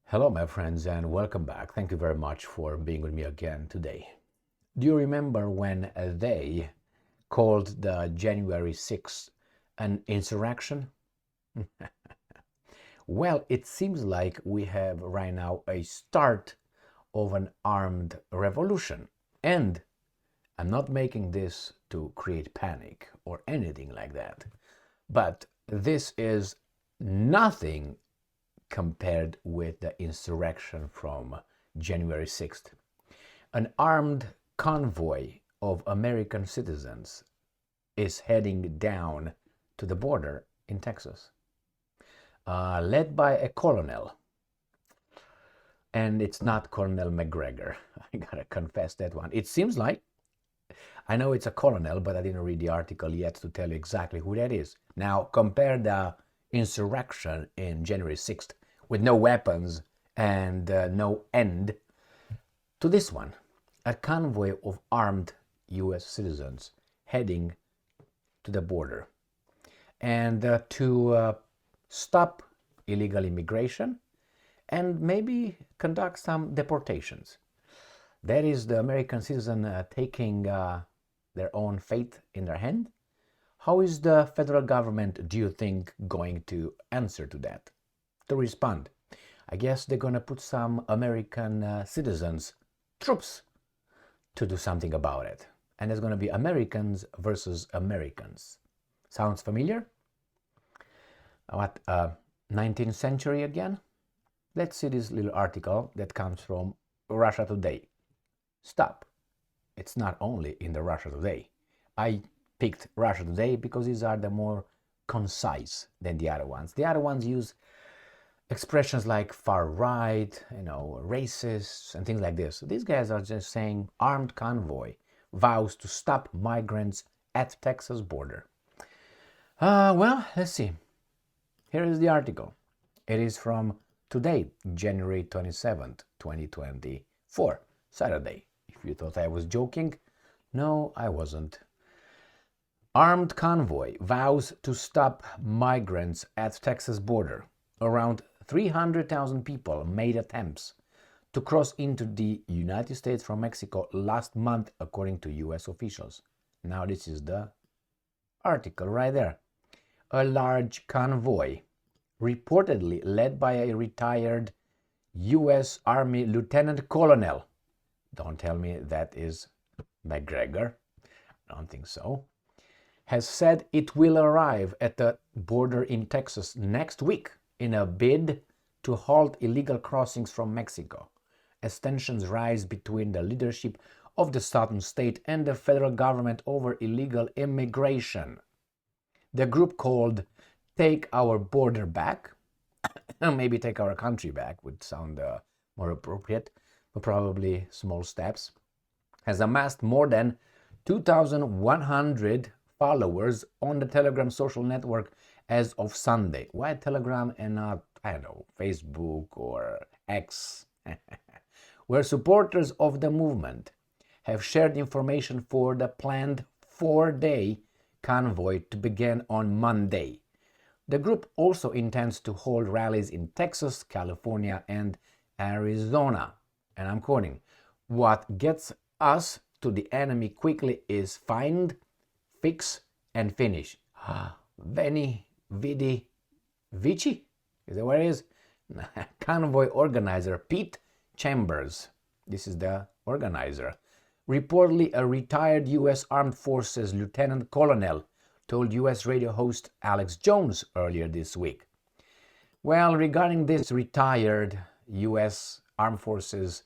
Hello, my friends, and welcome back. Thank you very much for being with me again today. Do you remember when they called the January 6th an insurrection? Well, it seems like we have right now a start of an armed revolution. And I'm not making this to create panic or anything like that. But this is nothing compared with the insurrection from January 6th. An armed convoy of American citizens is heading down to the border in Texas, led by a colonel. And it's not Colonel McGregor. I gotta confess that one. It seems like, I know it's a colonel, but I didn't read the article yet to tell you exactly who that is. Now, compare the insurrection in January 6th with no weapons and no end to this one, a convoy of armed US citizens heading to the border and to stop illegal immigration and maybe conduct some deportations. That is the American citizen taking their own fate in their hand. How is the federal government, do you think, going to answer to that, to respond? I guess they're going to put some American citizens, troops, to do something about it. And it's going to be Americans versus Americans. Sounds familiar? What, 19th century again? Let's see this little article that comes from Russia Today. Stop. It's not only in the Russia Today. I picked Russia Today because these are the more concise than the other ones. The other ones use expressions like far right, racists and things like this. So these guys are just saying armed convoy vows to stop migrants at Texas border. Well, let's see. Here is the article. It is from today, January 27th, 2024, Saturday. If you thought I was joking, no, I wasn't. Armed convoy vows to stop migrants at Texas border. Around 300,000 people made attempts to cross into the United States from Mexico last month, according to US officials. Now this is the article right there. A large convoy, reportedly led by a retired US Army Lieutenant Colonel. Don't tell me that is McGregor. I don't think so. Has said it will arrive at the border in Texas next week in a bid to halt illegal crossings from Mexico, as tensions rise between the leadership of the southern state and the federal government over illegal immigration. The group called Take Our Border Back, maybe Take Our Country Back would sound more appropriate, but probably small steps, has amassed more than 2,100 followers on the Telegram social network as of Sunday. Why Telegram and not, Facebook or X? Where supporters of the movement have shared information for the planned 4-day convoy to begin on Monday. The group also intends to hold rallies in Texas, California, and Arizona. And I'm quoting, "What gets us to the enemy quickly is find, fix, and finish." Veni, vidi, vici? Is that what it is? Convoy organizer Pete Chambers, this is the organizer, reportedly a retired U.S. Armed Forces Lieutenant Colonel, told U.S. radio host Alex Jones earlier this week. Well, regarding this retired U.S. Armed Forces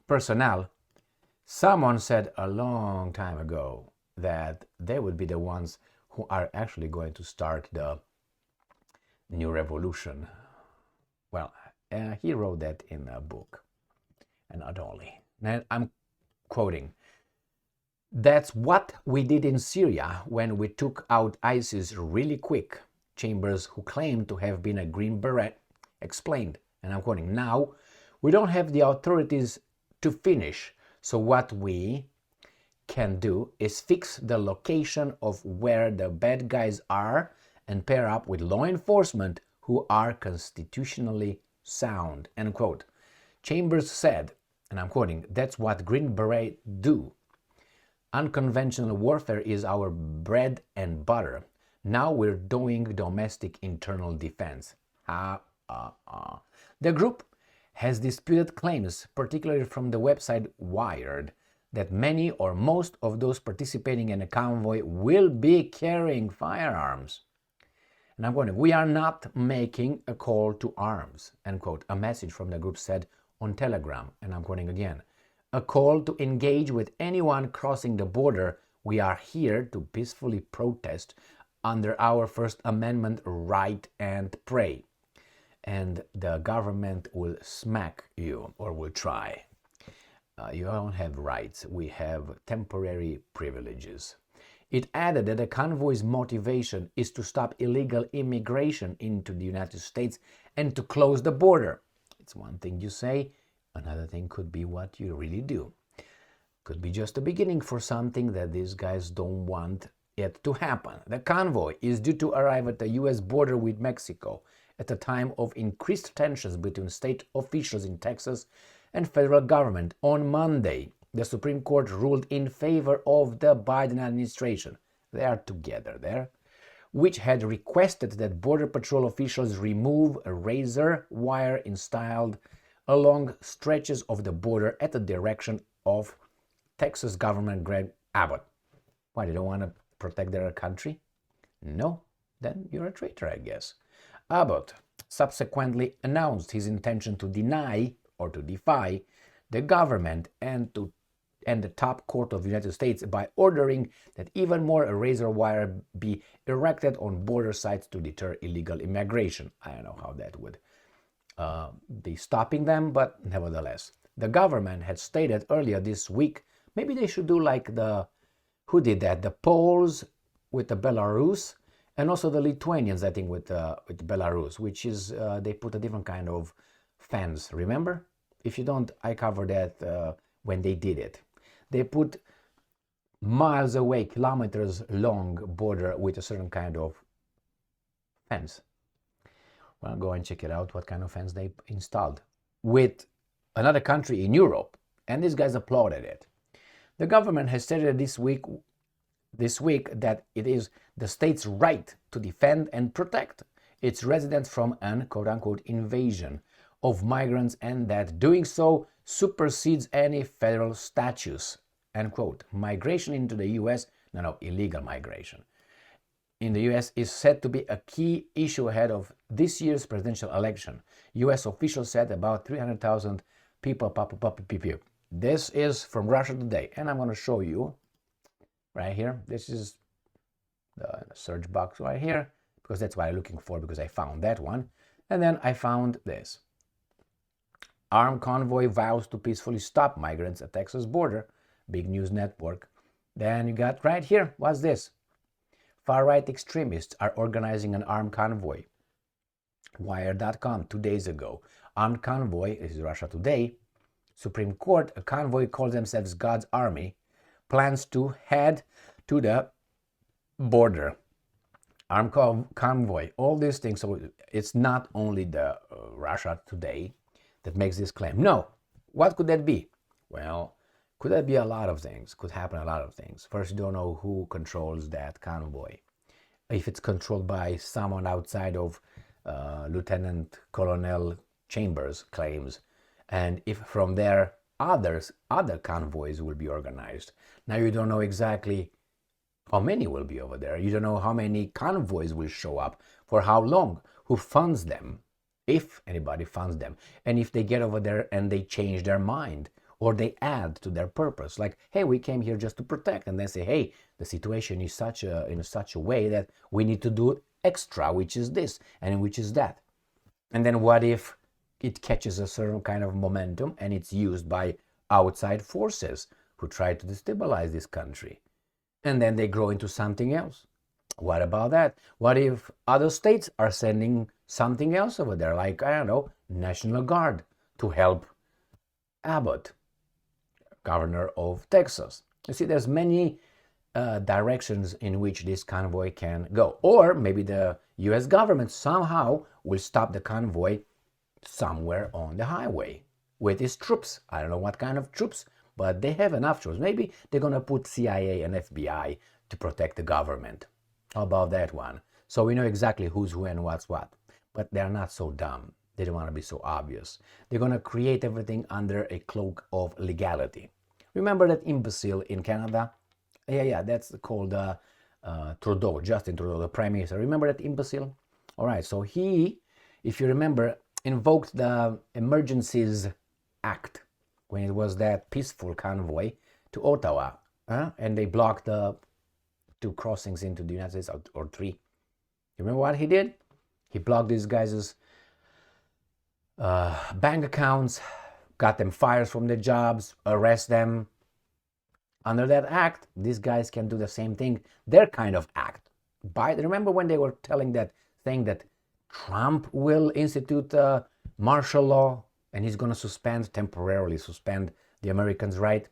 personnel, someone said a long time ago that they would be the ones who are actually going to start the new revolution. Well, he wrote that in a book, and not only. And I'm quoting, "That's what we did in Syria when we took out ISIS really quick," Chambers, who claimed to have been a Green Beret, explained. And I'm quoting, "Now, we don't have the authorities to finish, so what we can do is fix the location of where the bad guys are and pair up with law enforcement who are constitutionally sound, end quote. Chambers said, and I'm quoting, "That's what Green Beret do. Unconventional warfare is our bread and butter. Now we're doing domestic internal defense." The group has disputed claims, particularly from the website Wired, that many or most of those participating in a convoy will be carrying firearms. And I'm quoting, "We are not making a call to arms," end quote, a message from the group said on Telegram. And I'm quoting again, "A call to engage with anyone crossing the border. We are here to peacefully protest under our First Amendment right and pray. And the government will smack you, or will try. You don't have rights. We have temporary privileges." It added that the convoy's motivation is to stop illegal immigration into the United States and to close the border. It's one thing you say, another thing could be what you really do. Could be just a beginning for something that these guys don't want it to happen. The convoy is due to arrive at the U.S. border with Mexico at a time of increased tensions between state officials in Texas and federal government. On Monday, the Supreme Court ruled in favor of the Biden administration. They are together there, which had requested that Border Patrol officials remove a razor wire installed along stretches of the border at the direction of Texas Governor Greg Abbott. Why, they don't want to protect their country? No, then you're a traitor, I guess. Abbott subsequently announced his intention to deny or to defy the government and the top court of the United States by ordering that even more razor wire be erected on border sites to deter illegal immigration. I don't know how that would be stopping them, but nevertheless. The government had stated earlier this week, maybe they should do like who did that? The Poles with the Belarus, and also the Lithuanians, I think, with Belarus, which is, they put a different kind of fence, remember? If you don't, I covered that when they did it. They put miles away, kilometers long border with a certain kind of fence. Well, go and check it out, what kind of fence they installed with another country in Europe, and these guys applauded it. The government has stated this week that it is the state's right to defend and protect its residents from an quote-unquote invasion of migrants, and that doing so supersedes any federal statutes, end quote. Migration into the U.S., illegal migration in the U.S. is said to be a key issue ahead of this year's presidential election. U.S. officials said about 300,000 people. This is from Russia Today, and I'm going to show you right here. This is the search box right here, because that's what I'm looking for, because I found that one. And then I found this. Armed convoy vows to peacefully stop migrants at Texas border. Big news network. Then you got right here, what's this? Far-right extremists are organizing an armed convoy. Wire.com 2 days ago. Armed convoy, this is Russia Today. Supreme Court, a convoy calls themselves God's Army, plans to head to the border. Armed convoy, all these things. So it's not only the Russia Today that makes this claim. No. What could that be? Well, could that be a lot of things? Could happen a lot of things. First, you don't know who controls that convoy. If it's controlled by someone outside of Lieutenant Colonel Chambers' claims, and if from there other convoys will be organized. Now you don't know exactly how many will be over there. You don't know how many convoys will show up, for how long, who funds them, if anybody funds them, and if they get over there and they change their mind, or they add to their purpose, like, hey, we came here just to protect, and they say, hey, the situation is in such a way that we need to do extra, which is this and which is that. And then what if it catches a certain kind of momentum and it's used by outside forces who try to destabilize this country, and then they grow into something else? What about that? What if other states are sending something else over there, like, I don't know, National Guard to help Abbott, governor of Texas? You see, there's many directions in which this convoy can go. Or maybe the US government somehow will stop the convoy somewhere on the highway with its troops. I don't know what kind of troops, but they have enough troops. Maybe they're going to put CIA and FBI to protect the government. How about that one? So we know exactly who's who and what's what. But they're not so dumb. They don't want to be so obvious. They're going to create everything under a cloak of legality. Remember that imbecile in Canada? Yeah, that's called Trudeau, Justin Trudeau, the Prime Minister. Remember that imbecile? All right, so he, if you remember, invoked the Emergencies Act when it was that peaceful convoy to Ottawa, and they blocked the 2 crossings into the United States, or 3. You remember what he did? He blocked these guys' bank accounts, got them fired from their jobs, arrest them. Under that act, these guys can do the same thing. Their kind of act. Remember when they were telling that thing that Trump will institute martial law and he's going to temporarily suspend the Americans' right?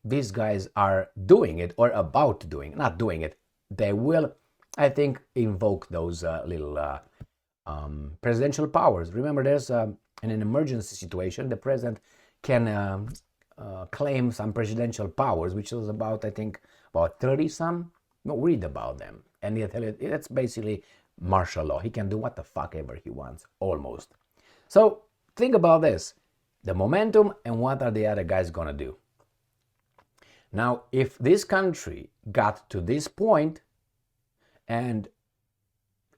These guys are doing it, or about to doing it. Not doing it. They will, I think, invoke those little presidential powers. Remember, there's in an emergency situation, the president can claim some presidential powers, which is about, I think, about 30 some. No, read about them. And they tell you it's basically martial law. He can do what the fuck ever he wants, almost. So think about this. The momentum and what are the other guys gonna do? Now, if this country got to this point, and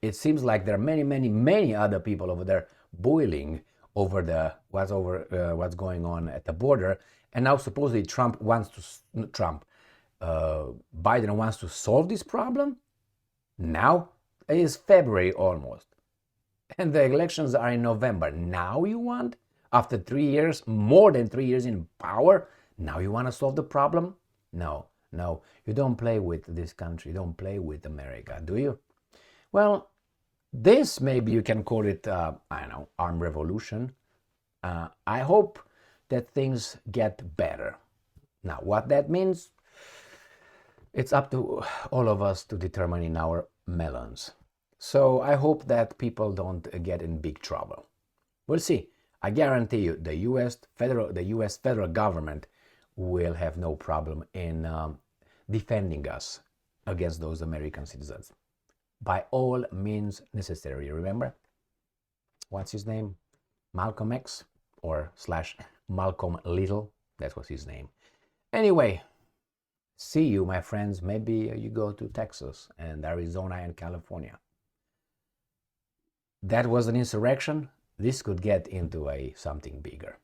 it seems like there are many other people over there boiling over what's going on at the border, and now supposedly Biden wants to solve this problem. Now it is February almost, and the elections are in November. Now you want, after 3 years, more than 3 years in power, now you want to solve the problem? No, you don't play with this country. You don't play with America, do you? Well, this, maybe you can call it, I don't know, armed revolution. I hope that things get better. Now, what that means, it's up to all of us to determine in our melons. So I hope that people don't get in big trouble. We'll see. I guarantee you the US federal government will have no problem in defending us against those American citizens. By all means necessary. Remember? What's his name? Malcolm X or / Malcolm Little. That was his name. Anyway, see you, my friends. Maybe you go to Texas and Arizona and California. That was an insurrection. This could get into something bigger.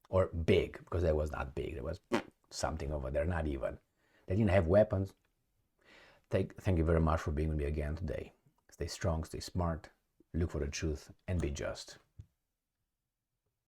Or big, because that was not big. There was something over there, not even. They didn't have weapons. Thank you very much for being with me again today. Stay strong, stay smart, look for the truth, and be just.